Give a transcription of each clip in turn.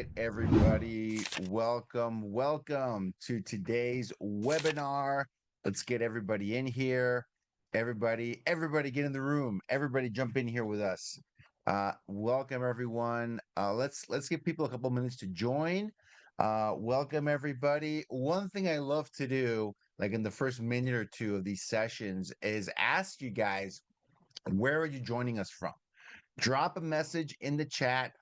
right, everybody. Welcome to today's webinar. Let's get everybody in here. Everybody get in the room. Everybody jump in here with us. Welcome everyone. Let's give people a couple minutes to join. Welcome everybody. One thing I love to do, like in the first minute or two of these sessions, is ask you guys, where are you joining us from? Drop a message in the chat.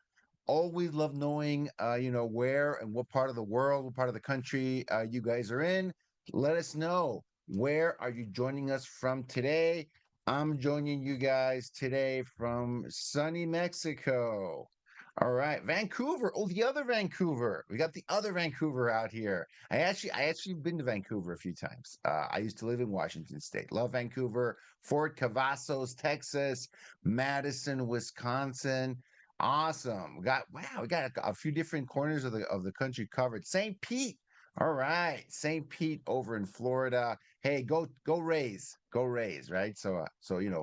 Always love knowing, where and what part of the world, what part of the country you guys are in. Let us know. Where are you joining us from today? I'm joining you guys today from sunny Mexico. All right, Vancouver. Oh, the other Vancouver. We got the other Vancouver out here. I actually been to Vancouver a few times. I used to live in Washington State. Love Vancouver. Fort Cavazos, Texas. Madison, Wisconsin. Awesome. We got a few different corners of the country covered. St. Pete. All right. St. Pete over in Florida. Hey, go Rays. Go Rays, right? So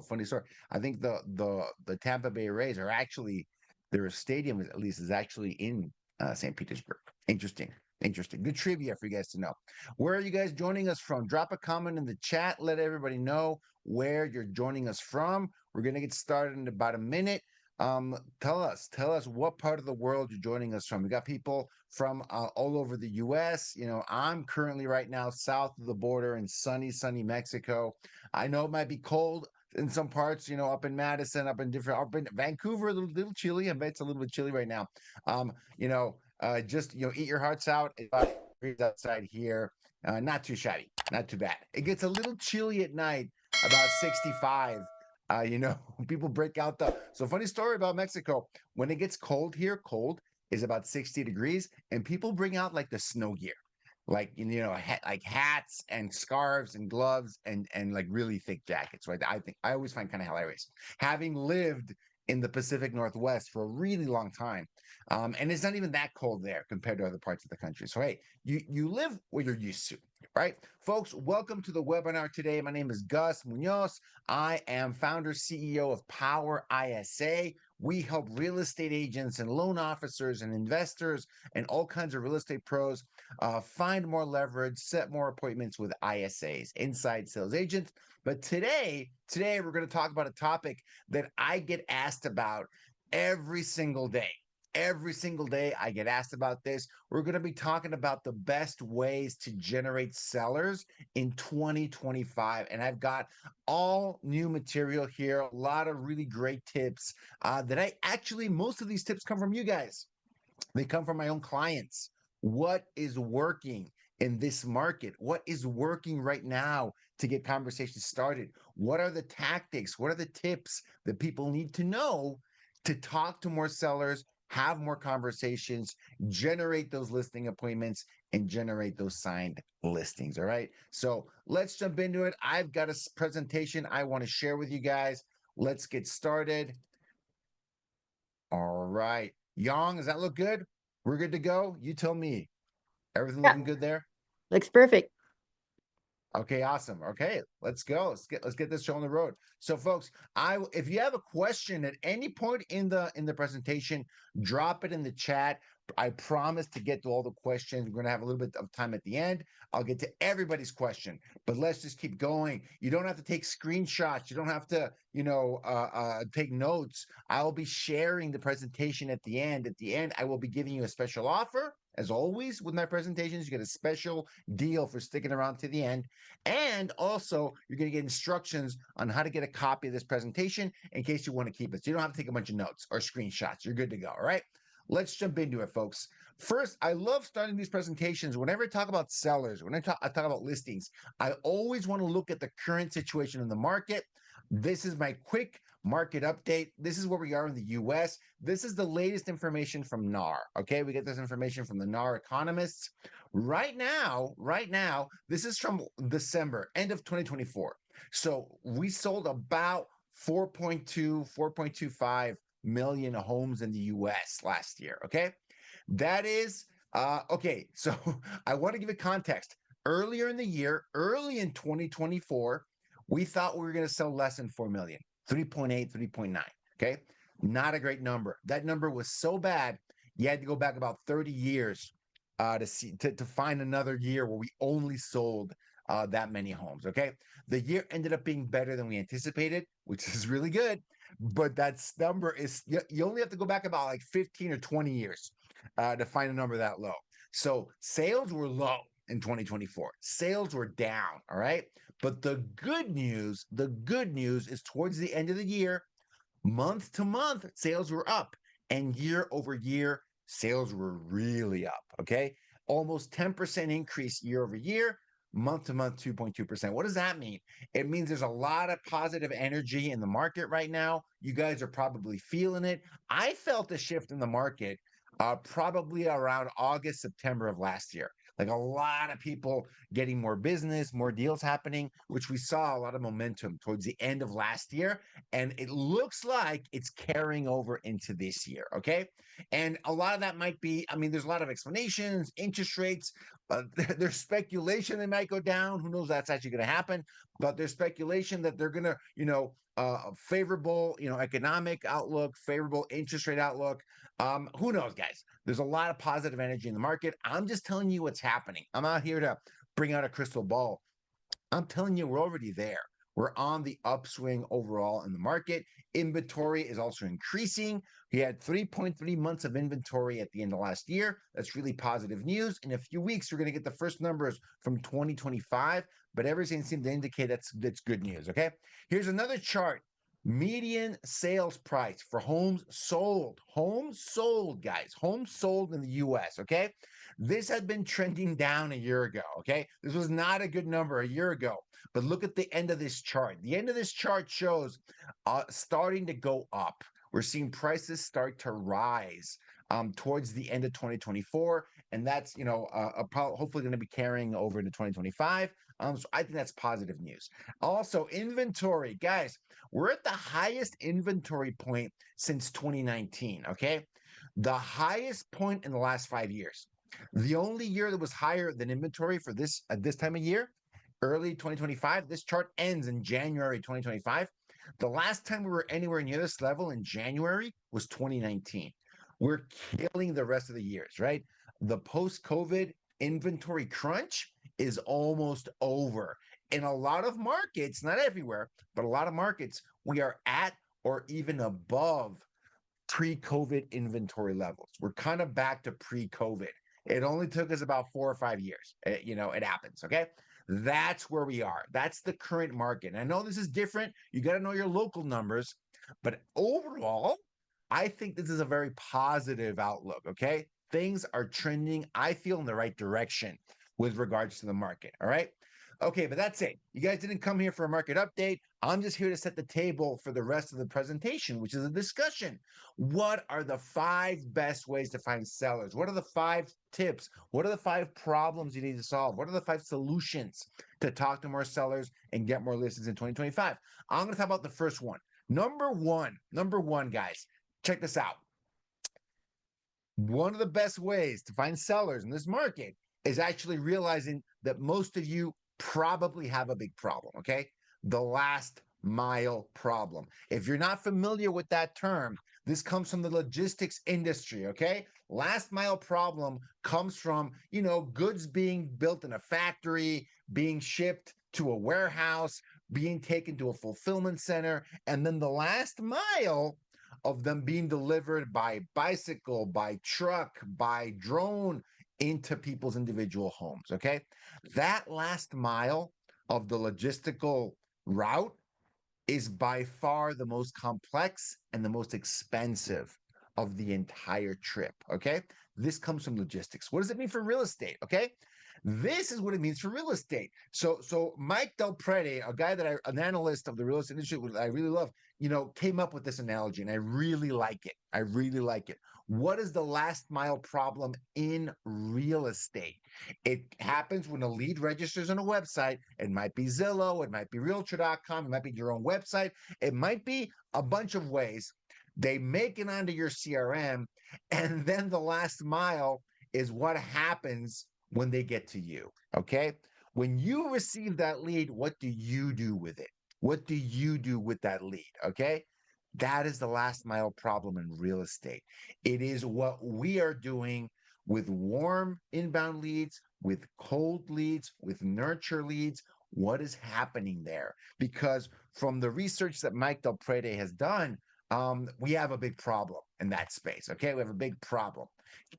funny story. I think the Tampa Bay Rays are actually, their stadium at least is actually in St. Petersburg. Interesting. Interesting. Good trivia for you guys to know. Where are you guys joining us from? Drop a comment in the chat. Let everybody know where you're joining us from. We're going to get started in about a minute. Tell us what part of the world you're joining us from. We got people from all over the US. I'm currently right now south of the border in sunny Mexico. I know it might be cold in some parts, up in Madison, up in Vancouver, a little chilly. I bet it's a little bit chilly right now. Just eat your hearts out. It's about 8 degrees outside here. Not too shabby, not too bad. It gets a little chilly at night, about 65. People break out so funny story about Mexico. When it gets cold here, cold is about 60 degrees, and people bring out like the snow gear, like like hats and scarves and gloves and like really thick jackets, right? I always find kind of hilarious, having lived in the Pacific Northwest for a really long time. And it's not even that cold there compared to other parts of the country. So hey, you live where you're used to, right? Folks, welcome to the webinar today. My name is Gus Muñoz. I am founder, CEO of Power ISA. We help real estate agents and loan officers and investors and all kinds of real estate pros find more leverage, set more appointments with ISAs, inside sales agents. But today we're going to talk about a topic that I get asked about every single day. Every single day I get asked about this. We're going to be talking about the best ways to generate sellers in 2025. And I've got all new material here, a lot of really great tips most of these tips come from you guys. They come from my own clients. What is working in this market? What is working right now to get conversations started? What are the tactics? What are the tips that people need to know to talk to more sellers, have more conversations, generate those listing appointments, and generate those signed listings? All right. So let's jump into it. I've got a presentation I want to share with you guys. Let's get started. All right. Yang, does that look good? We're good to go? You tell me. Everything looking good there? Looks perfect. Okay, awesome. Okay, let's go. Let's get this show on the road. So, folks, if you have a question at any point in the presentation, drop it in the chat. I promise to get to all the questions. We're going to have a little bit of time at the end. I'll get to everybody's question, but let's just keep going. You don't have to take screenshots. You don't have to, take notes. I'll be sharing the presentation at the end. At the end, I will be giving you a special offer. As always, with my presentations, you get a special deal for sticking around to the end. And also, you're going to get instructions on how to get a copy of this presentation in case you want to keep it. So you don't have to take a bunch of notes or screenshots. You're good to go. All right. Let's jump into it, folks. First, I love starting these presentations. Whenever I talk about sellers, when I talk about listings, I always want to look at the current situation in the market. This is my quick market update. This is where we are in the US. This is the latest information from NAR. Okay, we get this information from the NAR economists. Right now, this is from December, end of 2024. So we sold about 4.25 million homes in the US last year. Okay, that is okay. So I want to give it context. Earlier in the year, early in 2024, we thought we were going to sell less than 4 million, 3.8, 3.9. Okay, not a great number. That number was so bad, You had to go back about 30 years to find another year where we only sold that many homes. Okay, the year ended up being better than we anticipated, which is really good. But that number is you only have to go back about like 15 or 20 years to find a number that low. So sales were low in 2024. Sales were down. All right. But the good news is towards the end of the year, month to month, sales were up, and year over year, sales were really up. Okay. Almost 10% increase year over year, month to month, 2.2%. What does that mean? It means there's a lot of positive energy in the market right now. You guys are probably feeling it. I felt a shift in the market probably around August, September of last year. Like a lot of people getting more business, more deals happening, which we saw a lot of momentum towards the end of last year. And it looks like it's carrying over into this year. Okay. And a lot of that might be, I mean, there's a lot of explanations, interest rates. There's speculation they might go down. Who knows that's actually going to happen? But there's speculation that they're going to, favorable, economic outlook, favorable interest rate outlook. Who knows, guys? There's a lot of positive energy in the market. I'm just telling you what's happening. I'm not here to bring out a crystal ball. I'm telling you, we're already there. We're on the upswing overall in the market. Inventory is also increasing. We had 3.3 months of inventory at the end of last year. That's really positive news. In a few weeks, we're going to get the first numbers from 2025, but everything seems to indicate that's good news. Okay. Here's another chart. Median sales price for homes sold. Homes sold, guys. Homes sold in the US. Okay. This had been trending down a year ago. Okay. This was not a good number a year ago. But look at the end of this chart. The end of this chart shows starting to go up. We're seeing prices start to rise towards the end of 2024. And that's, hopefully going to be carrying over into 2025. So I think that's positive news. Also, inventory. Guys, we're at the highest inventory point since 2019. Okay. The highest point in the last 5 years. The only year that was higher than inventory for this at this time of year, early 2025. This chart ends in January 2025. The last time we were anywhere near this level in January was 2019. We're killing the rest of the years, right? The post-COVID inventory crunch is almost over. In a lot of markets, not everywhere, but a lot of markets, we are at or even above pre-COVID inventory levels. We're kind of back to pre-COVID. It only took us about 4 or 5 years. It happens. Okay. That's where we are. That's the current market. And I know this is different. You got to know your local numbers. But overall, I think this is a very positive outlook. Okay. Things are trending, I feel, in the right direction with regards to the market. All right. Okay, but that's it. You guys didn't come here for a market update. I'm just here to set the table for the rest of the presentation, which is a discussion. What are the 5 best ways to find sellers? What are the 5 tips? What are the 5 problems you need to solve? What are the 5 solutions to talk to more sellers and get more listings in 2025? I'm going to talk about the first one. Number one, guys, check this out. One of the best ways to find sellers in this market is actually realizing that most of you probably have a big problem. Okay. The last mile problem. If you're not familiar with that term, this comes from the logistics industry. Okay. Last mile problem comes from, goods being built in a factory, being shipped to a warehouse, being taken to a fulfillment center, and then the last mile of them being delivered by bicycle, by truck, by drone into people's individual homes. Okay. That last mile of the logistical route is by far the most complex and the most expensive of the entire trip. Okay. This comes from logistics. What does it mean for real estate? Okay. This is what it means for real estate. So Mike Del Prete, a guy an analyst of the real estate industry, I really love, came up with this analogy, and I really like it. I really like it. What is the last mile problem in real estate? It happens when a lead registers on a website. It might be Zillow, it might be Realtor.com, it might be your own website, it might be a bunch of ways. They make it onto your CRM, and then the last mile is what happens when they get to you. Okay. When you receive that lead, what do you do with it? What do you do with that lead? Okay. That is the last mile problem in real estate. It is what we are doing with warm inbound leads, with cold leads, with nurture leads. What is happening there? Because from the research that Mike Del Prete has done, we have a big problem in that space. Okay, we have a big problem,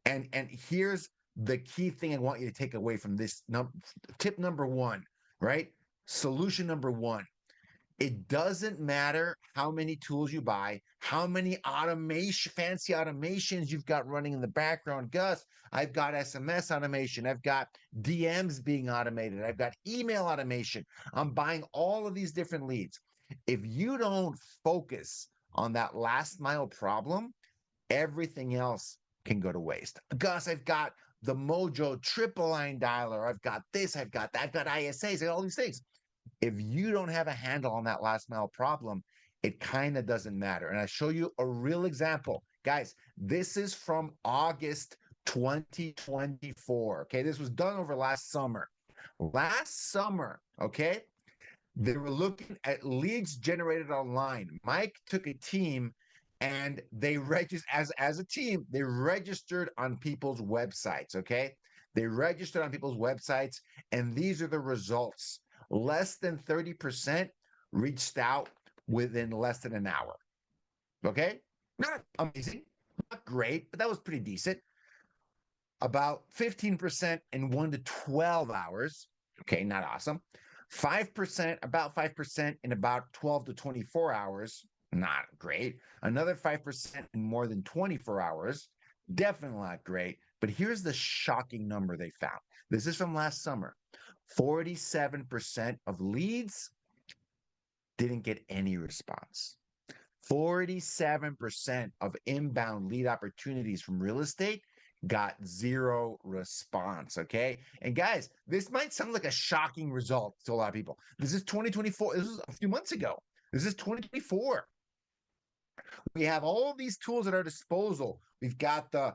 and here's the key thing I want you to take away from this. Tip number one, right? Solution number one, it doesn't matter how many tools you buy, how many fancy automations you've got running in the background. Gus, I've got SMS automation. I've got DMs being automated. I've got email automation. I'm buying all of these different leads. If you don't focus on that last mile problem, everything else can go to waste. Gus, I've got the Mojo triple line dialer. I've got this. I've got that. I've got ISAs and all these things. If you don't have a handle on that last mile problem, it kind of doesn't matter. And I show you a real example. Guys, this is from August 2024. Okay, this was done over last summer. Last summer, okay, they were looking at leads generated online. Mike took a team and they registered as a team, they registered on people's websites, okay? They registered on people's websites, and these are the results. Less than 30% reached out within less than an hour. Okay? Not amazing, not great, but that was pretty decent. About 15% in 1 to 12 hours. Okay, not awesome. 5%, about 5% in about 12 to 24 hours. Not great. Another 5% in more than 24 hours. Definitely not great. But here's the shocking number they found. This is from last summer. 47% of leads didn't get any response. 47% of inbound lead opportunities from real estate got zero response. Okay. And guys, this might sound like a shocking result to a lot of people. This is 2024. This is a few months ago. This is 2024. We have all these tools at our disposal. We've got the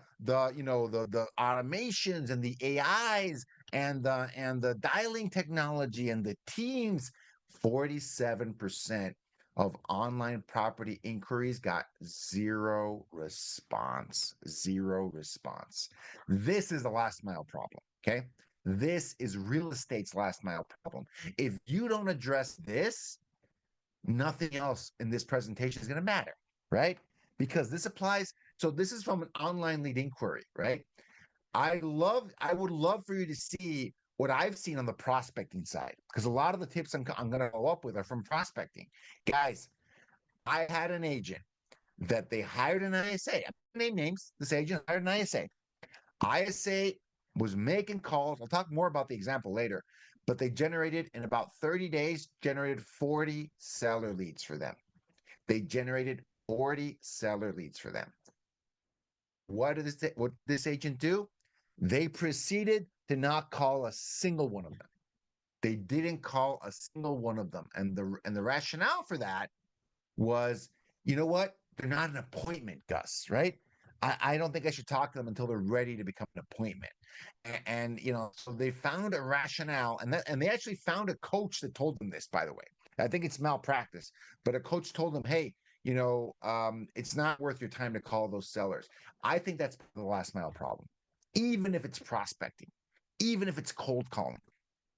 automations and the AIs and the dialing technology and the teams. 47% of online property inquiries got zero response. Zero response. This is the last mile problem. Okay. This is real estate's last mile problem. If you don't address this, nothing else in this presentation is going to matter, right? Because this applies. So this is from an online lead inquiry, right? I would love for you to see what I've seen on the prospecting side, because a lot of the tips I'm going to follow up with are from prospecting. Guys, I had an agent that they hired an ISA. I name names. This agent hired an ISA. ISA was making calls. I'll talk more about the example later, but they generated in about 30 days, generated 40 seller leads for them. They generated 40 seller leads for them. What did this agent do? They proceeded to not call a single one of them. They didn't call a single one of them. And the rationale for that was, you know what? They're not an appointment, Gus, right? I don't think I should talk to them until they're ready to become an appointment. And so they found a rationale, and they actually found a coach that told them this, by the way. I think it's malpractice, but a coach told them, hey, it's not worth your time to call those sellers. I think that's the last mile problem. Even if it's prospecting, even if it's cold calling,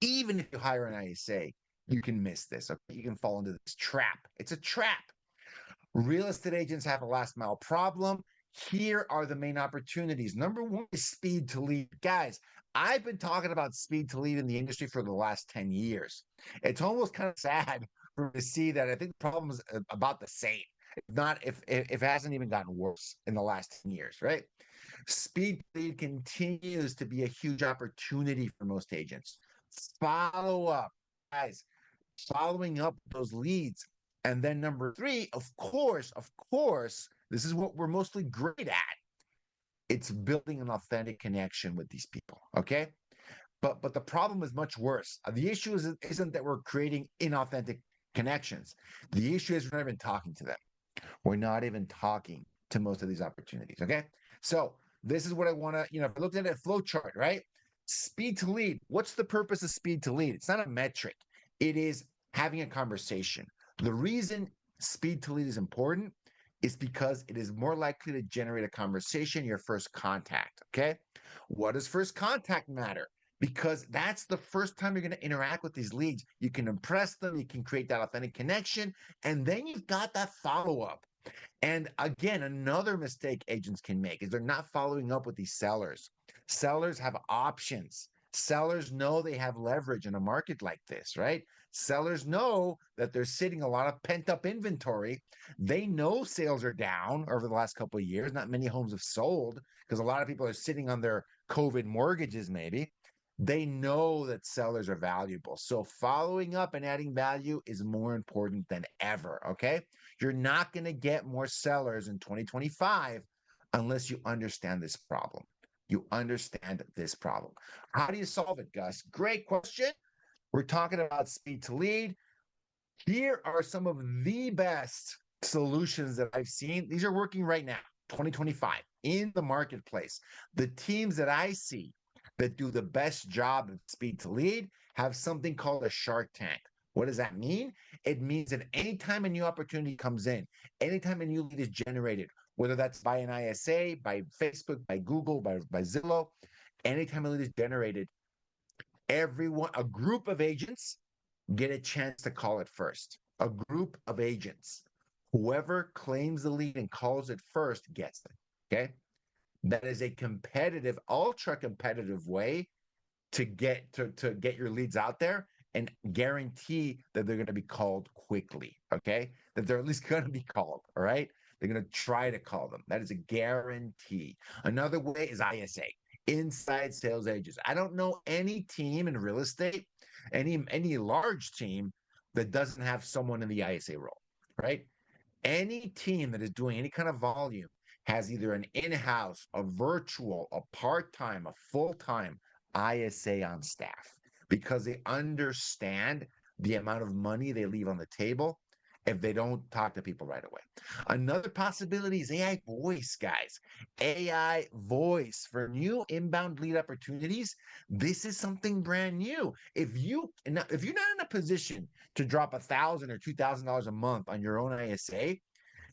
even if you hire an ISA, you can miss this. Okay? You can fall into this trap. It's a trap. Real estate agents have a last mile problem. Here are the main opportunities. Number one is speed to lead. Guys, I've been talking about speed to lead in the industry for the last 10 years. It's almost kind of sad to see that. I think the problem is about the same. If it hasn't even gotten worse in the last 10 years, right? Speed to lead continues to be a huge opportunity for most agents. Follow up, guys, following up those leads. And then number three, of course, this is what we're mostly great at. It's building an authentic connection with these people. Okay. But the problem is much worse. The issue isn't that we're creating inauthentic connections. The issue is we're not even talking to them. We're not even talking to most of these opportunities. Okay. So this is what I want to, if I looked at a flow chart, right? Speed to lead. What's the purpose of speed to lead? It's not a metric. It is having a conversation. The reason speed to lead is important is because it is more likely to generate a conversation, your first contact. Okay. What does first contact matter? Because that's the first time you're going to interact with these leads. You can impress them, you can create that authentic connection, and then you've got that follow up. And again, another mistake agents can make is they're not following up with these sellers. Sellers have options. Sellers know they have leverage in a market like this, right? Sellers know that they're sitting a lot of pent up inventory. They know sales are down over the last couple of years. Not many homes have sold because a lot of people are sitting on their COVID mortgages, maybe. They know that sellers are valuable. So following up and adding value is more important than ever. Okay. You're not going to get more sellers in 2025 unless you understand this problem. You understand this problem. How do you solve it, Gus? Great question. We're talking about speed to lead. Here are some of the best solutions that I've seen. These are working right now, 2025, in the marketplace. The teams that I see that do the best job of speed to lead have something called a Shark Tank. What does that mean? It means that anytime a new opportunity comes in, anytime a new lead is generated, whether that's by an ISA, by Facebook, by Google, by Zillow, anytime a lead is generated, a group of agents get a chance to call it first. A group of agents. Whoever claims the lead and calls it first gets it. Okay. That is a competitive, ultra competitive way to get your leads out there and guarantee that they're going to be called quickly. Okay. That they're at least going to be called. All right. They're going to try to call them. That is a guarantee. Another way is ISA, inside sales agents. I don't know any team in real estate, any large team that doesn't have someone in the ISA role, right? Any team that is doing any kind of volume has either an in-house, a virtual, a part-time, a full-time ISA on staff because they understand the amount of money they leave on the table if they don't talk to people right away. Another possibility is AI voice, guys. AI voice for new inbound lead opportunities. This is something brand new. If you're not in a position to drop $1,000 or $2,000 a month on your own ISA,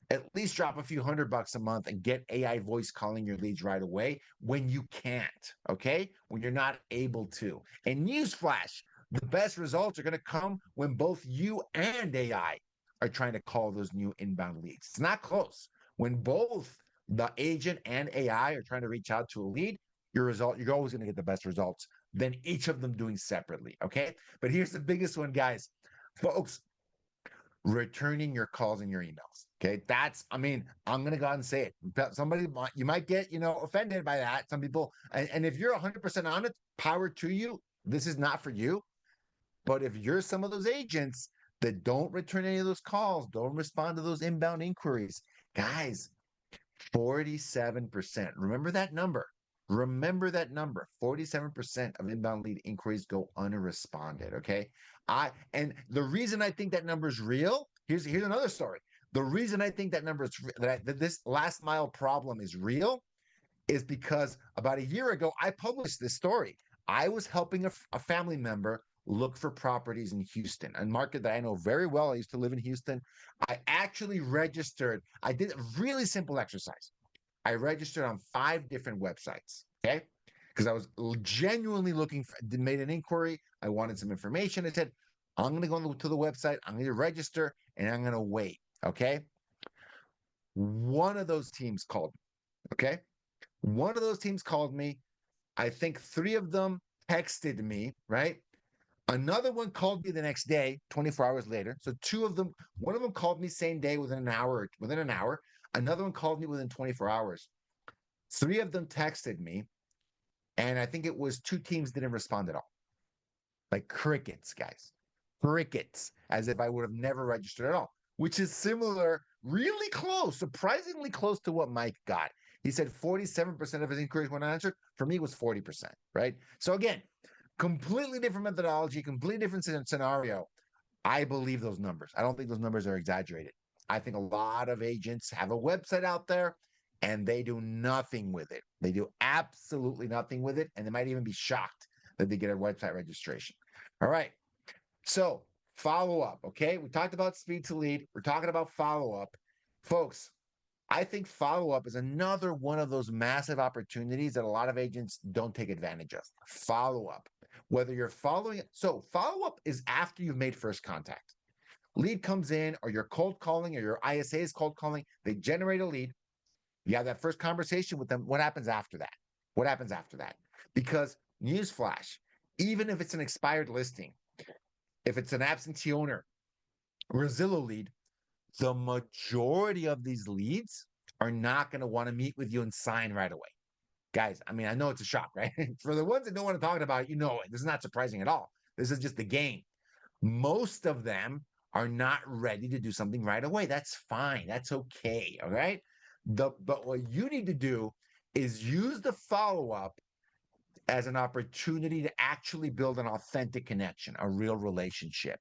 at least drop a few $100 a month and get AI voice calling your leads right away when you can't, okay? When you're not able to. And newsflash, the best results are going to come when both you and AI are trying to call those new inbound leads. It's not close. When both the agent and AI are trying to reach out to a lead, you're always going to get the best results than each of them doing separately, okay? But here's the biggest one, guys. Folks, returning your calls and your emails. Okay. I'm going to go out and say it. You might get, offended by that. Some people, and if you're 100% on it, power to you. This is not for you. But if you're some of those agents that don't return any of those calls, don't respond to those inbound inquiries, guys, 47%. Remember that number. 47% of inbound lead inquiries go unresponded. Okay. And the reason I think that number is real, here's another story. The reason I think that number is that this last mile problem is real is because about a year ago, I published this story. I was helping a family member look for properties in Houston, a market that I know very well. I used to live in Houston. I actually registered. I did a really simple exercise. I registered on 5 different websites, okay? Because I was genuinely made an inquiry. I wanted some information. I said, I'm going to go to the website. I'm going to register and I'm going to wait, okay? One of those teams called me, okay? One of those teams called me. I think 3 of them texted me, right? Another one called me the next day, 24 hours later. So 2 of them, one of them called me same day within an hour. Another one called me within 24 hours. 3 of them texted me. And I think it was 2 teams didn't respond at all. Like crickets, guys. Crickets, as if I would have never registered at all, which is similar, really close, surprisingly close to what Mike got. He said 47% of his inquiries went unanswered. For me, it was 40%, right? So again, completely different methodology, completely different scenario. I believe those numbers. I don't think those numbers are exaggerated. I think a lot of agents have a website out there and they do nothing with it. They do absolutely nothing with it. And they might even be shocked that they get a website registration. All right. So follow up. Okay. We talked about speed to lead. We're talking about follow up. Folks, I think follow-up is another one of those massive opportunities that a lot of agents don't take advantage of. Follow-up, whether you're following, so follow-up is after you've made first contact. Lead comes in, or you're cold calling, or your ISA is cold calling, they generate a lead. You have that first conversation with them. What happens after that? What happens after that? Because newsflash, even if it's an expired listing, if it's an absentee owner or a Zillow lead, the majority of these leads are not going to want to meet with you and sign right away. Guys, I mean, I know it's a shock, right? For the ones that know what I'm talking about, you know it. This is not surprising at all. This is just the game. Most of them are not ready to do something right away. That's fine. That's okay. All right. But what you need to do is use the follow-up as an opportunity to actually build an authentic connection, a real relationship.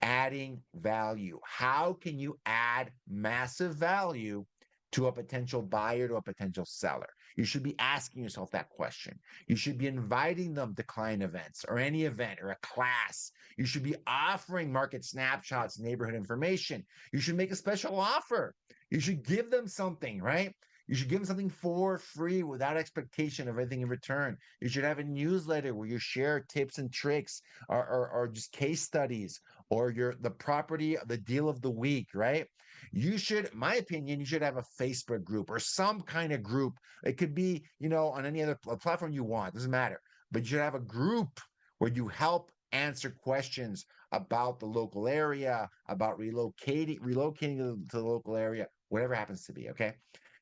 Adding value. How can you add massive value to a potential buyer, to a potential seller? You should be asking yourself that question. You should be inviting them to client events or any event or a class. You should be offering market snapshots, neighborhood information. You should make a special offer. You should give them something, right? You should give them something for free without expectation of anything in return. You should have a newsletter where you share tips and tricks or just case studies or the property, the deal of the week, right? You should, in my opinion, you should have a Facebook group or some kind of group. It could be, on any other platform you want, doesn't matter. But you should have a group where you help answer questions about the local area, about relocating to the local area, whatever happens to be, okay?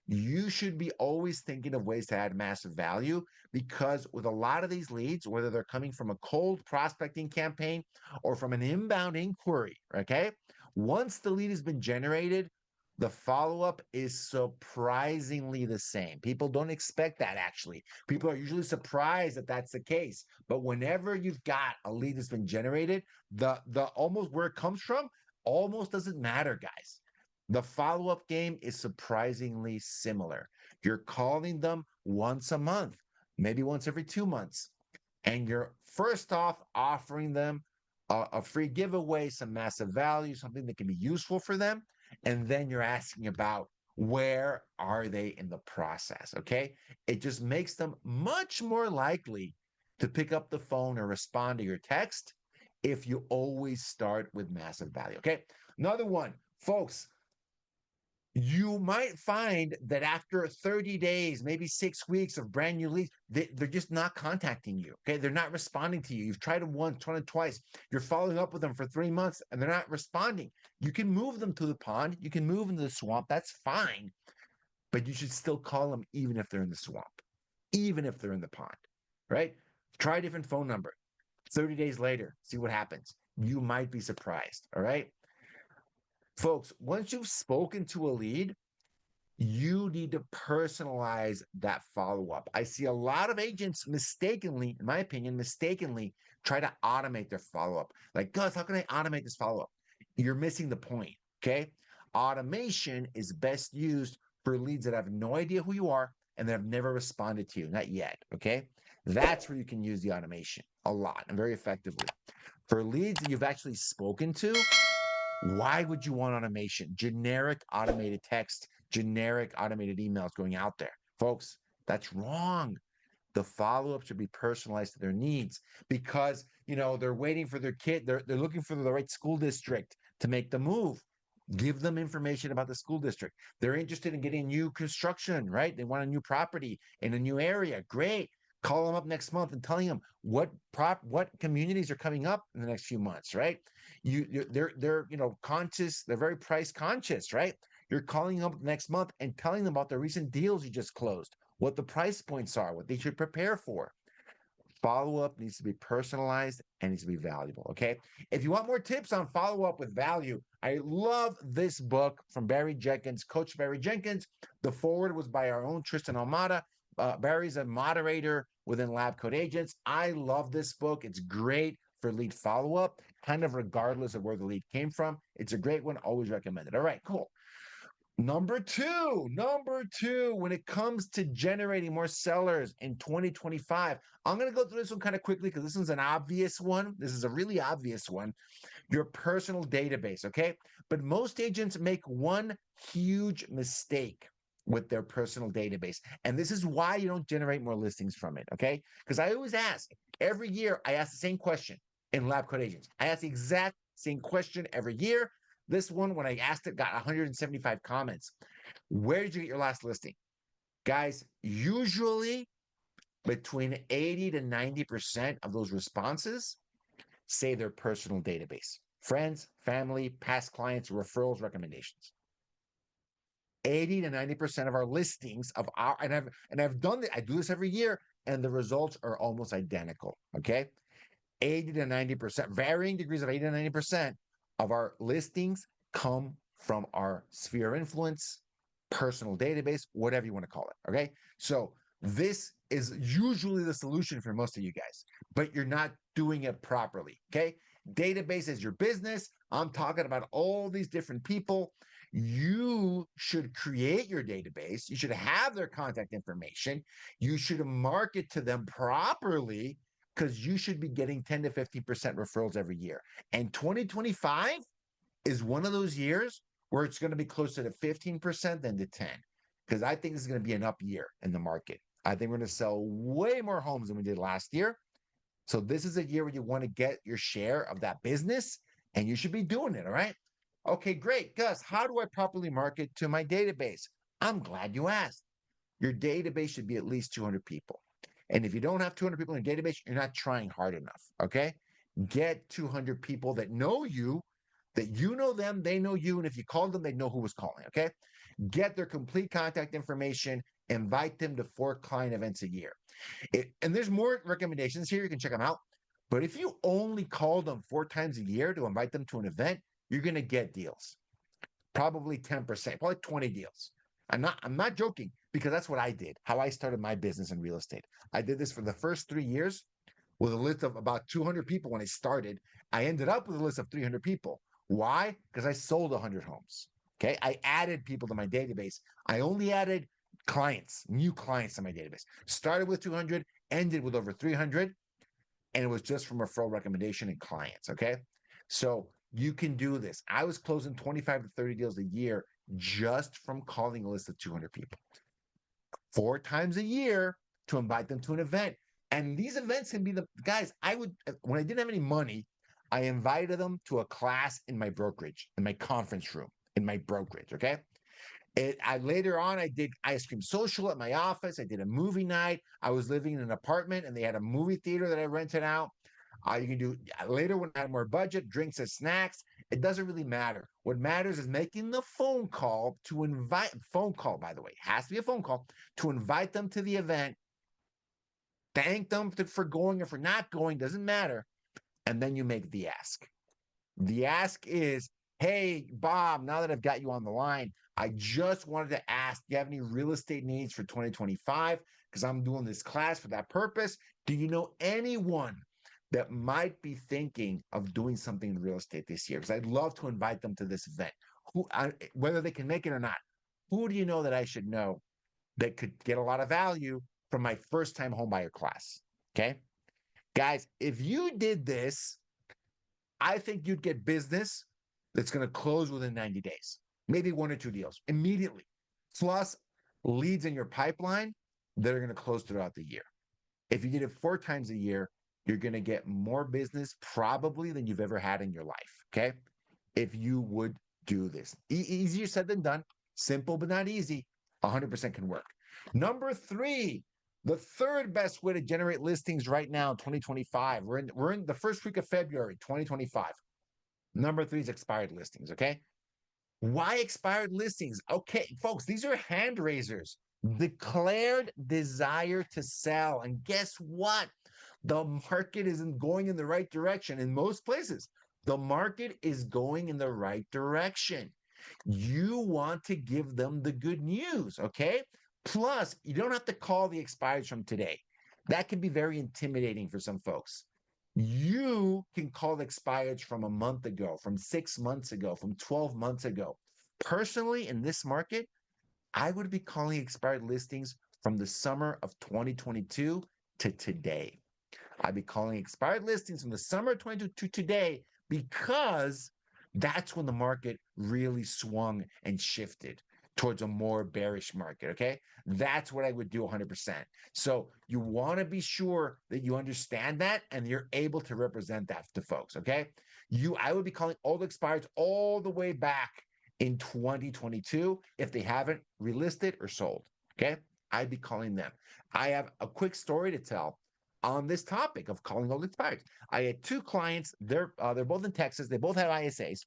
You should be always thinking of ways to add massive value because with a lot of these leads, whether they're coming from a cold prospecting campaign or from an inbound inquiry, okay? Once the lead has been generated, the follow-up is surprisingly the same. People don't expect that actually. People are usually surprised that that's the case. But whenever you've got a lead that's been generated, the almost where it comes from almost doesn't matter, guys. The follow-up game is surprisingly similar. You're calling them once a month, maybe once every 2 months, and you're first off offering them a free giveaway, some massive value, something that can be useful for them, and then you're asking about where are they in the process, okay? It just makes them much more likely to pick up the phone or respond to your text if you always start with massive value, okay? Another one, folks, you might find that after 30 days, maybe 6 weeks of brand new leads, they're just not contacting you. Okay. They're not responding to you. You've tried them once, tried them twice. You're following up with them for 3 months and they're not responding. You can move them to the pond. You can move them to the swamp. That's fine. But you should still call them even if they're in the swamp, even if they're in the pond, right? Try a different phone number. 30 days later, see what happens. You might be surprised. All right. Folks, once you've spoken to a lead, you need to personalize that follow-up. I see a lot of agents mistakenly, in my opinion, mistakenly try to automate their follow-up. Like, Gus, how can I automate this follow-up? You're missing the point, okay? Automation is best used for leads that have no idea who you are and that have never responded to you, not yet, okay? That's where you can use the automation a lot and very effectively. For leads that you've actually spoken to, why would you want automation? Generic automated text, generic automated emails going out there. Folks, that's wrong. The follow-up should be personalized to their needs because, they're waiting for their kid. They're looking for the right school district to make the move. Give them information about the school district. They're interested in getting new construction, right? They want a new property in a new area. Great. Call them up next month and telling them what communities are coming up in the next few months, right? They're conscious. They're very price conscious, right? You're calling them up next month and telling them about the recent deals you just closed, what the price points are, what they should prepare for. Follow-up needs to be personalized and needs to be valuable, okay? If you want more tips on follow-up with value, I love this book from Barry Jenkins, Coach Barry Jenkins. The forward was by our own Tristan Almada. Barry's a moderator within Lab Code Agents. I love this book. It's great for lead follow-up, kind of regardless of where the lead came from. It's a great one. Always recommend it. All right, cool. Number two, when it comes to generating more sellers in 2025, I'm going to go through this one kind of quickly because this one's an obvious one. This is a really obvious one. your personal database, okay? But most agents make one huge mistake with their personal database. And this is why you don't generate more listings from it, okay? Because I always ask, every year, I ask the same question in Lab Coat Agents. I ask the exact same question every year. This one, when I asked it, got 175 comments. Where did you get your last listing? Guys, usually between 80 to 90% of those responses say their personal database. Friends, family, past clients, referrals, recommendations. 80 to 90% of our listings of our, and I've done it, I do this every year, and the results are almost identical. Okay. 80 to 90%, varying degrees of 80 to 90% of our listings come from our sphere of influence, personal database, whatever you want to call it. Okay. So this is usually the solution for most of you guys, but you're not doing it properly. Okay. Database is your business. I'm talking about all these different people. You should create your database. You should have their contact information. You should market to them properly because you should be getting 10 to 15% referrals every year. And 2025 is one of those years where it's going to be closer to 15% than to 10, because I think this is going to be an up year in the market. I think we're going to sell way more homes than we did last year. So this is a year where you want to get your share of that business, and you should be doing it. All right. Okay, great. Gus, how do I properly market to my database? I'm glad you asked. Your database should be at least 200 people. And if you don't have 200 people in your database, you're not trying hard enough. Okay. Get 200 people that know you, that you know them, they know you. And if you called them, they know who was calling. Okay. Get their complete contact information, invite them to 4 client events a year. And there's more recommendations here. You can check them out. But if you only call them 4 times a year to invite them to an event, you're going to get deals. Probably 10%, probably 20 deals. I'm not joking, because that's what I did, how I started my business in real estate. I did this for the first 3 years with a list of about 200 people when I started. I ended up with a list of 300 people. Why? Because I sold 100 homes. Okay. I added people to my database. I only added clients, new clients to my database. Started with 200, ended with over 300. And it was just from referral recommendation and clients. Okay. So you can do this. I was closing 25 to 30 deals a year just from calling a list of 200 people 4 times a year to invite them to an event. And these events can be the guys, when I didn't have any money, I invited them to a class in my brokerage, in my conference room, in my brokerage. Okay. Later on, I did ice cream social at my office. I did a movie night. I was living in an apartment and they had a movie theater that I rented out. You can do later when I had more budget, drinks and snacks. It doesn't really matter. What matters is making the phone call, by the way, has to be a phone call to invite them to the event, thank them for going or for not going, doesn't matter. And then you make the ask. The ask is, hey, Bob, now that I've got you on the line, I just wanted to ask, do you have any real estate needs for 2025? Because I'm doing this class for that purpose. Do you know anyone that might be thinking of doing something in real estate this year? Because I'd love to invite them to this event, whether they can make it or not. Who do you know that I should know that could get a lot of value from my first time homebuyer class? Okay. Guys, if you did this, I think you'd get business that's going to close within 90 days, maybe 1 or 2 deals immediately, plus leads in your pipeline that are going to close throughout the year. If you did it 4 times a year, you're going to get more business probably than you've ever had in your life. Okay. If you would do this, easier said than done, simple, but not easy. 100% can work. Number 3, the third best way to generate listings right now in 2025. We're in the first week of February, 2025. Number 3 is expired listings. Okay. Why expired listings? Okay, folks, these are hand raisers. Declared desire to sell. And guess what? The market isn't going in the right direction in most places. The market is going in the right direction. You want to give them the good news, okay? Plus, you don't have to call the expireds from today. That can be very intimidating for some folks. You can call the expireds from a month ago, from 6 months ago, from 12 months ago. Personally, in this market, I would be calling expired listings from the summer of 2022 to today. I'd be calling expired listings from the summer of 2022 to today because that's when the market really swung and shifted towards a more bearish market. Okay. That's what I would do 100%. So you want to be sure that you understand that and you're able to represent that to folks. Okay. I would be calling all the expireds all the way back in 2022 if they haven't relisted or sold. Okay. I'd be calling them. I have a quick story to tell on this topic of calling old expireds. I had two clients. They're both in Texas. They both have ISAs,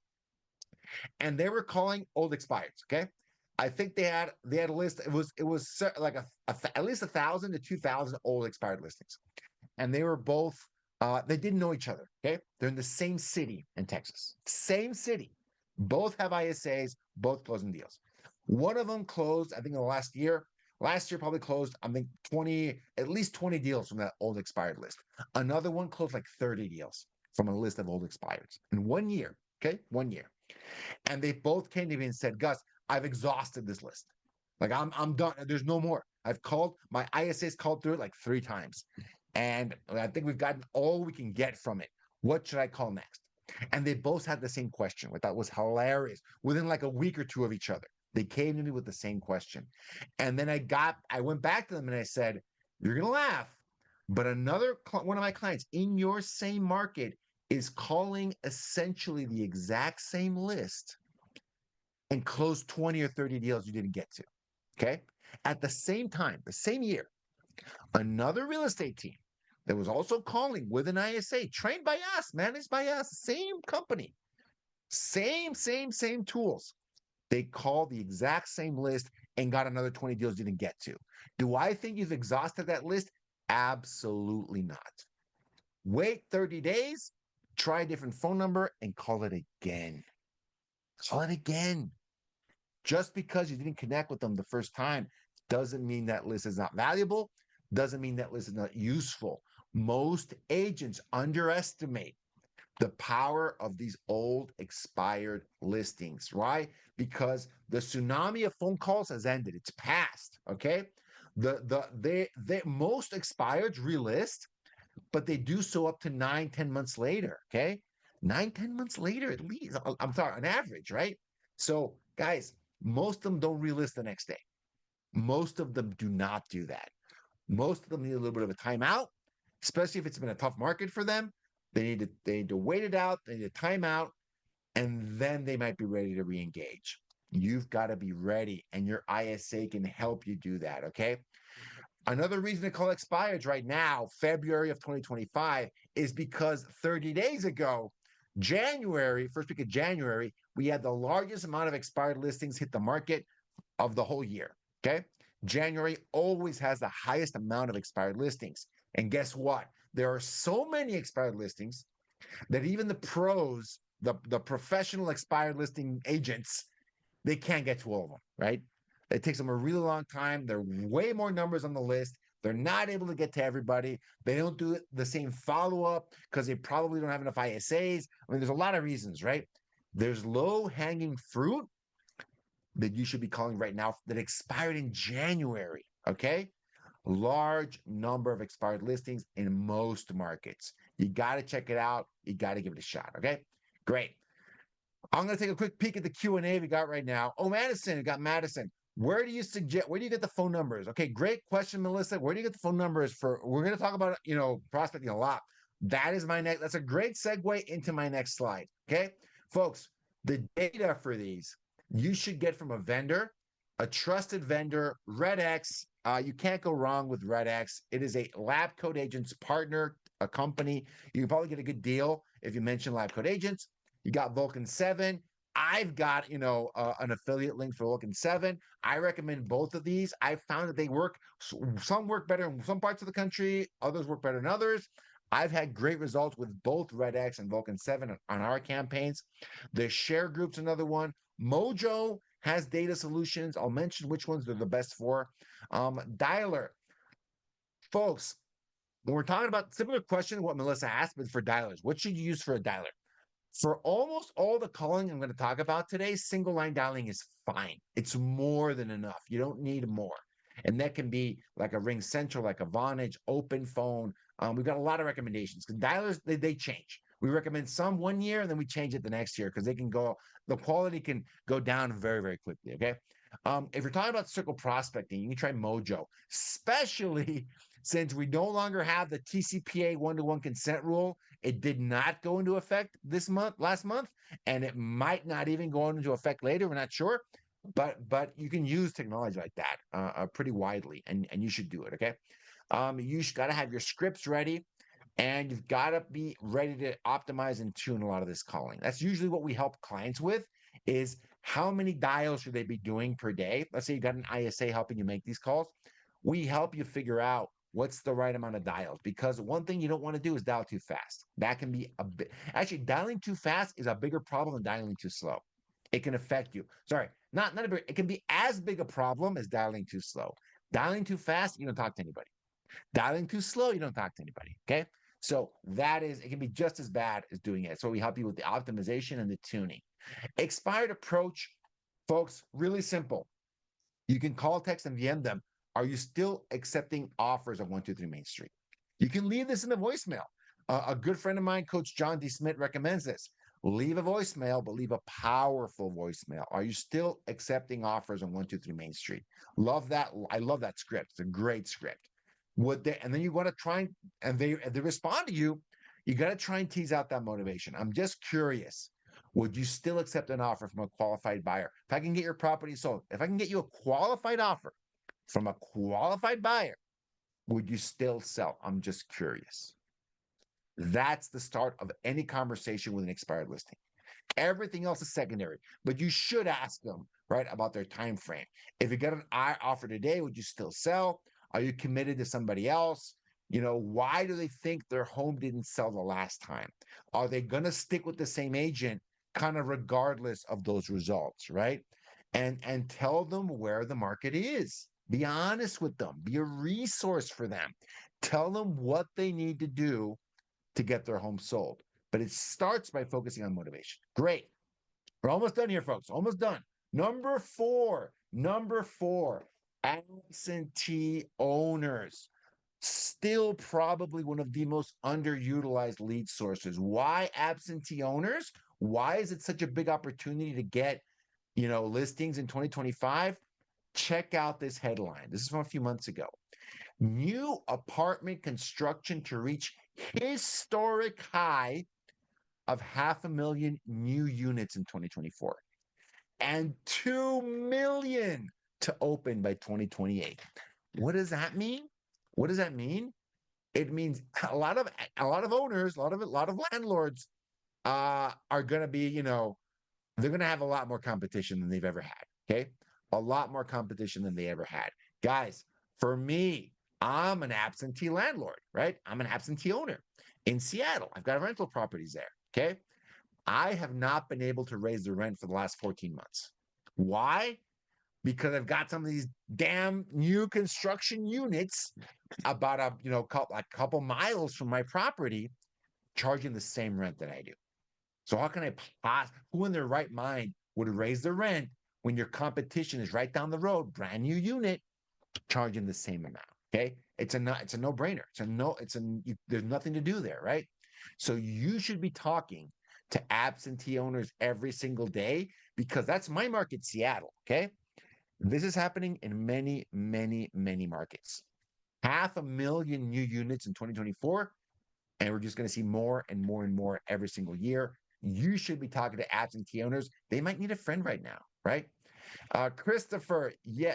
and they were calling old expireds. Okay, I think they had a list. It was like at least 1,000 to 2,000 old expired listings, and they were both they didn't know each other. Okay, they're in the same city in Texas, same city. Both have ISAs, both closing deals. One of them closed, I think, in the last year. Last year probably closed, I think, at least 20 deals from that old expired list. Another one closed like 30 deals from a list of old expireds in 1 year. Okay, 1 year. And they both came to me and said, Gus, I've exhausted this list. Like I'm done. There's no more. I've called my ISA's called through it like 3 times. And I think we've gotten all we can get from it. What should I call next? And they both had the same question, which I thought was hilarious. Within like a week or two of each other, they came to me with the same question. And then I went back to them and I said, you're going to laugh, but one of my clients in your same market is calling essentially the exact same list and closed 20 or 30 deals you didn't get to. Okay. At the same time, the same year, another real estate team that was also calling with an ISA, trained by us, managed by us, same company, same tools. They called the exact same list and got another 20 deals you didn't get to. Do I think you've exhausted that list? Absolutely not. Wait 30 days, try a different phone number, and call it again. Call it again. Just because you didn't connect with them the first time doesn't mean that list is not valuable, doesn't mean that list is not useful. Most agents underestimate the power of these old expired listings. Why? Because the tsunami of phone calls has ended. It's past. Okay. They most expireds relist, but they do so up to 9-10 months later. Okay. 9-10 months later, at least. I'm sorry, on average, right? So, guys, most of them don't relist the next day. Most of them do not do that. Most of them need a little bit of a timeout, especially if it's been a tough market for them. They need to wait it out. They need a timeout, and then they might be ready to re-engage. You've got to be ready, and your ISA can help you do that. Okay. Another reason to call expireds right now, February of 2025, is because 30 days ago, first week of January, we had the largest amount of expired listings hit the market of the whole year. Okay. January always has the highest amount of expired listings. And guess what? There are so many expired listings that even the pros, the professional expired listing agents, they can't get to all of them, right? It takes them a really long time. There are way more numbers on the list. They're not able to get to everybody. They don't do the same follow-up because they probably don't have enough ISAs. I mean, there's a lot of reasons, right? There's low-hanging fruit that you should be calling right now that expired in January, okay? Large number of expired listings in most markets. You got to check it out. You got to give it a shot, okay? Great. I'm going to take a quick peek at the Q&A we got right now. Oh, Madison, we got Madison. Where do you get the phone numbers? Okay, great question, Melissa. Where do you get the phone numbers we're going to talk about, prospecting a lot. That's a great segue into my next slide. Okay, folks, the data for these you should get from a vendor, a trusted vendor, RedX. You can't go wrong with RedX. It is a Lab Coat Agents partner, a company. You can probably get a good deal if you mention Lab Coat Agents. You got Vulcan 7. I've got, an affiliate link for Vulcan 7. I recommend both of these. I found that they work. Some work better in some parts of the country. Others work better in others. I've had great results with both RedX and Vulcan 7 on our campaigns. The Share Group's another one. Mojo has data solutions. I'll mention which ones they're the best for. Dialer. Folks, when we're talking about similar question to what Melissa asked, but for dialers, what should you use for a dialer? For almost all the calling I'm going to talk about today, single line dialing is fine. It's more than enough. You don't need more. And that can be like a Ring Central, like a Vonage, Open Phone. We've got a lot of recommendations because dialers, they change. We recommend some 1 year and then we change it the next year because the quality can go down very, very quickly. Okay. If you're talking about circle prospecting, you can try Mojo, especially since we no longer have the TCPA 1-to-1 consent rule. It did not go into effect last month, and it might not even go into effect later. We're not sure, but you can use technology like that pretty widely, and you should do it. Okay, you got to have your scripts ready. And you've got to be ready to optimize and tune a lot of this calling. That's usually what we help clients with is how many dials should they be doing per day? Let's say you got an ISA helping you make these calls. We help you figure out what's the right amount of dials because one thing you don't want to do is dial too fast. That can be a bit, actually, dialing too fast is a bigger problem than dialing too slow. It can affect you. Sorry, not a big, it can be as big a problem as dialing too slow. Dialing too fast, you don't talk to anybody. Dialing too slow, you don't talk to anybody. Okay. So it can be just as bad as doing it. So we help you with the optimization and the tuning. Expired approach, folks, really simple. You can call, text, and VM them. Are you still accepting offers on 123 Main Street? You can leave this in the voicemail. A good friend of mine, Coach John D. Smith, recommends this. Leave a voicemail, but leave a powerful voicemail. Are you still accepting offers on 123 Main Street? Love that. I love that script. It's a great script. And then you want to try and they respond to you. You got to try and tease out that motivation. I'm just curious. Would you still accept an offer from a qualified buyer? If I can get your property sold, if I can get you a qualified offer from a qualified buyer, would you still sell? I'm just curious. That's the start of any conversation with an expired listing. Everything else is secondary, but you should ask them, right, about their time frame. If you got an offer today, would you still sell? Are you committed to somebody else? Why do they think their home didn't sell the last time? Are they going to stick with the same agent kind of regardless of those results, right? And tell them where the market is. Be honest with them. Be a resource for them. Tell them what they need to do to get their home sold. But it starts by focusing on motivation. Great. We're almost done here, folks. Almost done. Number four, absentee owners. Still probably one of the most underutilized lead sources. Why absentee owners? Why is it such a big opportunity to get, listings in 2025? Check out this headline. This is from a few months ago. New apartment construction to reach historic high of 500,000 new units in 2024 and 2 million to open by 2028. What does that mean? What does that mean? It means a lot of owners, a lot of landlords are going to be, they're going to have a lot more competition than they've ever had. Okay, a lot more competition than they ever had, guys. For me, I'm an absentee landlord, right? I'm an absentee owner in Seattle. I've got rental properties there. Okay, I have not been able to raise the rent for the last 14 months. Why? Because I've got some of these damn new construction units about a couple miles from my property charging the same rent that I do. So how can who in their right mind would raise the rent when your competition is right down the road, brand new unit, charging the same amount? Okay, it's a no-brainer. There's nothing to do there, right? So you should be talking to absentee owners every single day because that's my market, Seattle. Okay, this is happening in many, many, many markets. 500,000 new units in 2024, and we're just going to see more and more and more every single year. You should be talking to absentee owners. They might need a friend right now, right? Christopher,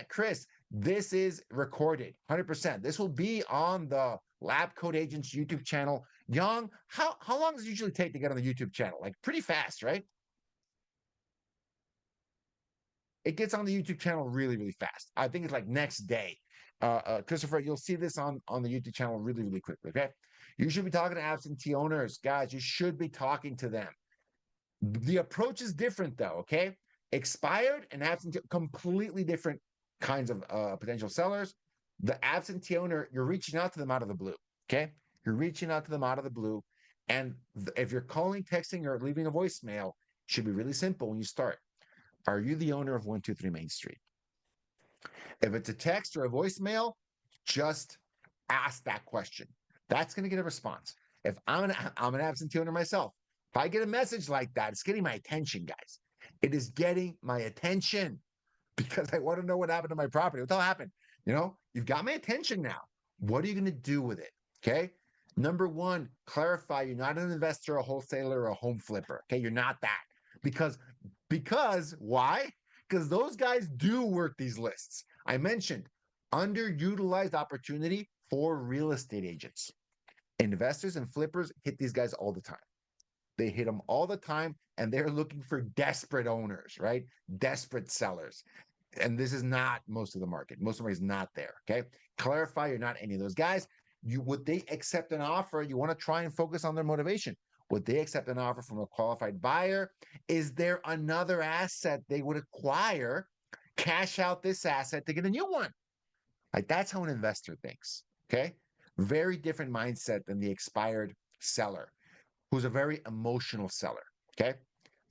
Chris, this is recorded 100%. This will be on the Lab Code Agents YouTube channel. Young, how long does it usually take to get on the YouTube channel? Like pretty fast, right? It gets on the YouTube channel really, really fast. I think it's like next day. Christopher, you'll see this on the YouTube channel really, really quickly. Okay. You should be talking to absentee owners, guys. You should be talking to them. The approach is different, though. Okay. Expired and absentee, completely different kinds of potential sellers. The absentee owner, you're reaching out to them out of the blue. Okay. You're reaching out to them out of the blue. And if you're calling, texting, or leaving a voicemail, it should be really simple when you start. Are you the owner of 123 Main Street? If it's a text or a voicemail, just ask that question. That's going to get a response. If I'm an absentee owner myself, if I get a message like that, it's getting my attention, guys. It is getting my attention because I want to know what happened to my property. What the hell happened? You've got my attention now. What are you going to do with it? Okay. Number one, clarify you're not an investor, a wholesaler, or a home flipper. Okay. You're not that. Because why? Because those guys do work these lists. I mentioned underutilized opportunity for real estate agents. Investors and flippers hit these guys all the time. They hit them all the time, and they're looking for desperate owners, right? Desperate sellers. And this is not most of the market. Most of the market is not there. Okay. Clarify you're not any of those guys. Would they accept an offer? You want to try and focus on their motivation. Would they accept an offer from a qualified buyer? Is there another asset they would acquire, cash out this asset to get a new one? Like that's how an investor thinks. Okay. Very different mindset than the expired seller, who's a very emotional seller. Okay.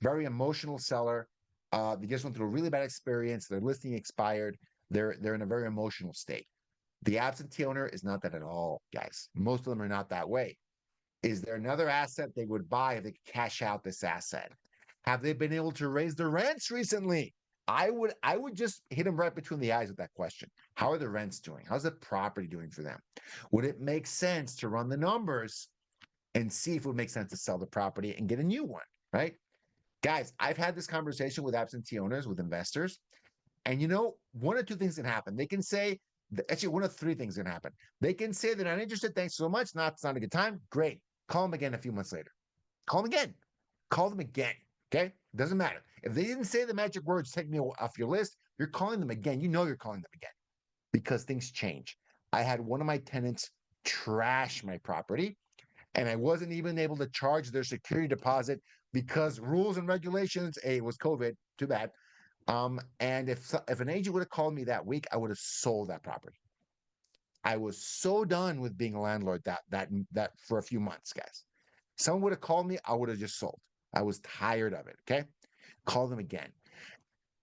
Very emotional seller. They just went through a really bad experience. Their listing expired. They're in a very emotional state. The absentee owner is not that at all, guys. Most of them are not that way. Is there another asset they would buy if they could cash out this asset? Have they been able to raise the rents recently? I would just hit them right between the eyes with that question. How are the rents doing? How's the property doing for them? Would it make sense to run the numbers and see if it would make sense to sell the property and get a new one, right? Guys, I've had this conversation with absentee owners, with investors, and one or two things can happen. They can say, actually, one of three things can happen. They can say they're not interested. Thanks so much. It's not a good time. Great. Call them again a few months later. Call them again. Call them again. Okay. Doesn't matter. If they didn't say the magic words, take me off your list, you're calling them again. You're calling them again because things change. I had one of my tenants trash my property, and I wasn't even able to charge their security deposit because rules and regulations. It was COVID. Too bad. And if an agent would have called me that week, I would have sold that property. I was so done with being a landlord that for a few months, guys. Someone would have called me, I would have just sold. I was tired of it. Okay. Call them again.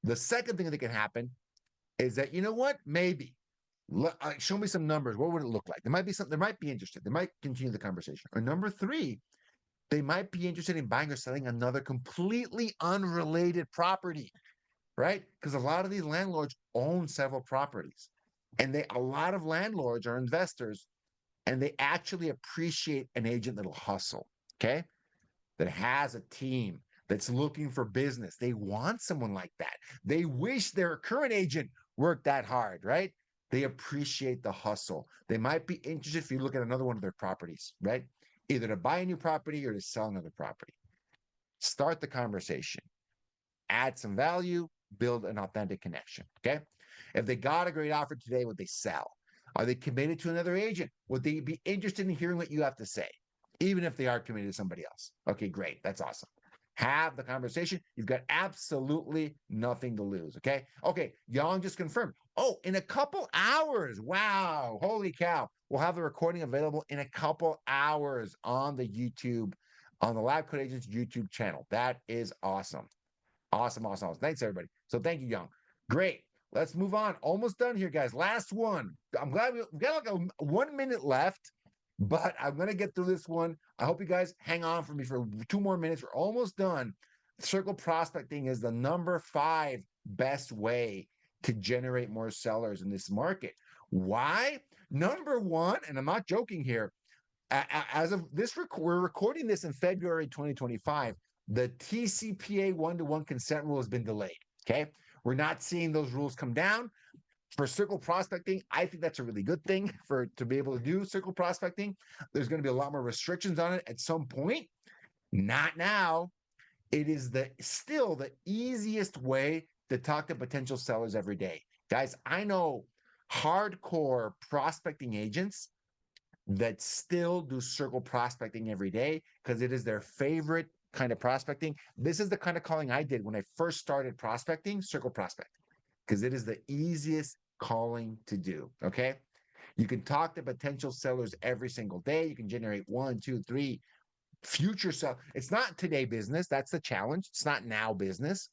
The second thing that can happen is that, maybe show me some numbers. What would it look like? There might be something, they might be interested. They might continue the conversation. Or number three, they might be interested in buying or selling another completely unrelated property, right? Because a lot of these landlords own several properties, and a lot of landlords are investors, and they actually appreciate an agent that'll hustle, okay? That has a team, that's looking for business. They want someone like that. They wish their current agent worked that hard, right? They appreciate the hustle. They might be interested if you look at another one of their properties, right? Either to buy a new property or to sell another property. Start the conversation, add some value, build an authentic connection. Okay. If they got a great offer today, would they sell? Are they committed to another agent? Would they be interested in hearing what you have to say, even if they are committed to somebody else? Okay, great. That's awesome. Have the conversation. You've got absolutely nothing to lose. Okay. Okay. Yang just confirmed. Oh, in a couple hours. Wow. Holy cow. We'll have the recording available in a couple hours on the YouTube, on the Lab Coat Agents YouTube channel. That is awesome. Awesome. Thanks, everybody. So thank you, Young. Great. Let's move on. Almost done here, guys. Last one. I'm glad we've got like 1 minute left, but I'm going to get through this one. I hope you guys hang on for me for 2 more minutes. We're almost done. Circle prospecting is the number 5 best way to generate more sellers in this market. Why? Number 1, and I'm not joking here, as of this, we're recording this in February 2025. The TCPA 1-to-1 consent rule has been delayed. Okay. We're not seeing those rules come down. For circle prospecting, I think that's a really good thing to be able to do circle prospecting. There's going to be a lot more restrictions on it at some point. Not now. It is still the easiest way to talk to potential sellers every day. Guys, I know hardcore prospecting agents that still do circle prospecting every day because it is their favorite kind of prospecting. This is the kind of calling I did when I first started prospecting, circle prospect, because it is the easiest calling to do. Okay. You can talk to potential sellers every single day. You can generate 1, 2, 3 future sellers. It's not today business. That's the challenge. It's not now business.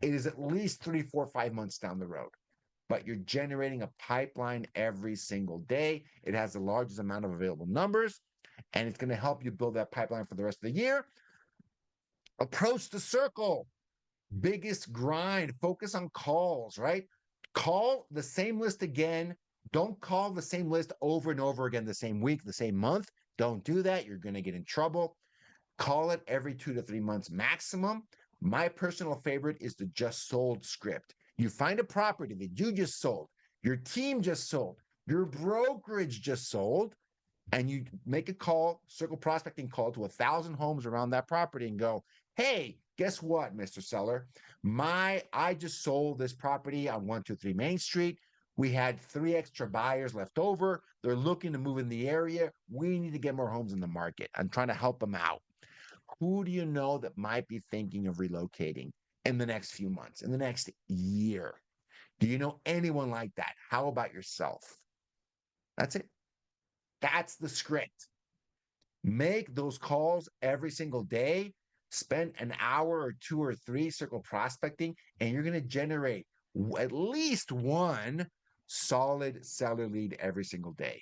It is at least 3, 4, 5 months down the road. But you're generating a pipeline every single day. It has the largest amount of available numbers. and it's going to help you build that pipeline for the rest of the year. Approach the circle. Biggest grind. Focus on calls, right? Call the same list again. Don't call the same list over and over again the same week, the same month. Don't do that. You're going to get in trouble. Call it every 2 to 3 months maximum. My personal favorite is the just sold script. You find a property that you just sold, your team just sold, your brokerage just sold, and you make a call, circle prospecting call to 1,000 homes around that property and go, hey, guess what, Mr. Seller? I just sold this property on 123 Main Street. We had 3 extra buyers left over. They're looking to move in the area. We need to get more homes in the market. I'm trying to help them out. Who do you know that might be thinking of relocating in the next few months, in the next year? Do you know anyone like that? How about yourself? That's it. That's the script. Make those calls every single day. Spend an hour or 2 or 3 circle prospecting, and you're going to generate at least one solid seller lead every single day.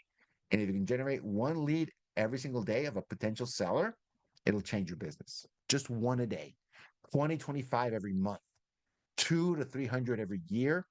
And if you can generate one lead every single day of a potential seller, it'll change your business. Just one a day, 20, 25 every month, 200 to 300 every year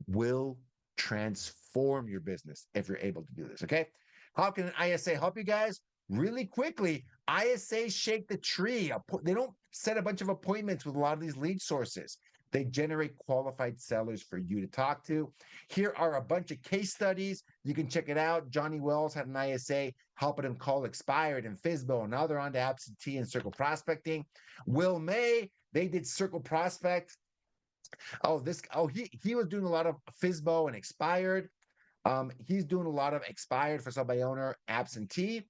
will transform your business if you're able to do this. Okay. How can an ISA help you guys? Really quickly, ISAs shake the tree. They don't set a bunch of appointments with a lot of these lead sources. They generate qualified sellers for you to talk to. Here are a bunch of case studies. You can check it out. Johnny Wells had an ISA helping him call expired and FSBO, and now they're on to absentee and circle prospecting. Will May, they did circle prospect. He was doing a lot of FSBO and expired. He's doing a lot of expired for sell-by owner absentee.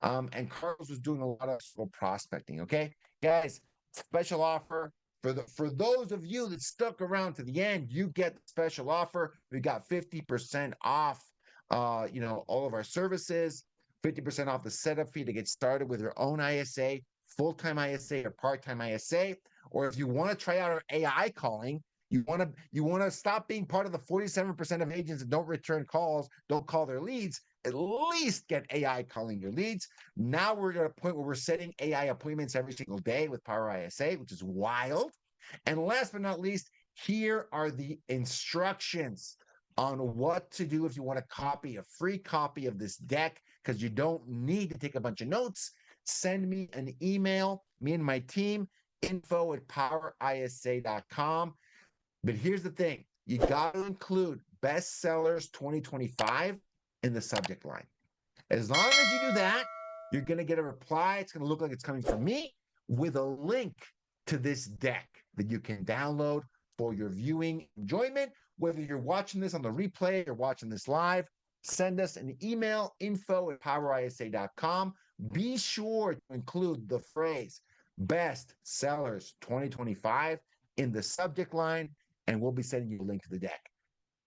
And Carlos was doing a lot of prospecting. Okay, guys, special offer for those of you that stuck around to the end. You get the special offer. We got 50% off. All of our services. 50% off the setup fee to get started with your own ISA, full-time ISA or part-time ISA. Or if you want to try out our AI calling, you want to stop being part of the 47% of agents that don't return calls, don't call their leads. At least get AI calling your leads. Now we're at a point where we're setting AI appointments every single day with Power ISA, which is wild. And last but not least, here are the instructions on what to do if you want to copy a free copy of this deck, because you don't need to take a bunch of notes. Send me an email, me and my team, info@powerisa.com. But here's the thing. You got to include bestsellers 2025 in the subject line. As long as you do that, you're going to get a reply. It's going to look like it's coming from me with a link to this deck that you can download for your viewing enjoyment. Whether you're watching this on the replay or watching this live, send us an email, info@powerisa.com. Be sure to include the phrase Best Sellers 2025 in the subject line, and we'll be sending you a link to the deck.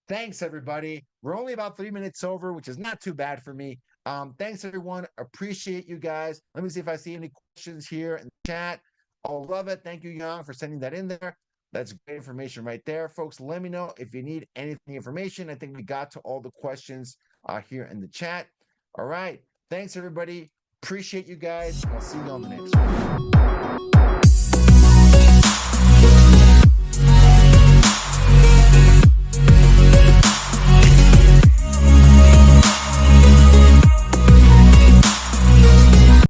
Thanks, everybody. We're only about 3 minutes over, which is not too bad for me. Thanks, everyone. Appreciate you guys. Let me see if I see any questions here in the chat. I'll love it. Thank you, Yang, for sending that in there. That's great information right there. Folks, let me know if you need anything information. I think we got to all the questions here in the chat. All right. Thanks, everybody. Appreciate you guys. I'll see you on the next one.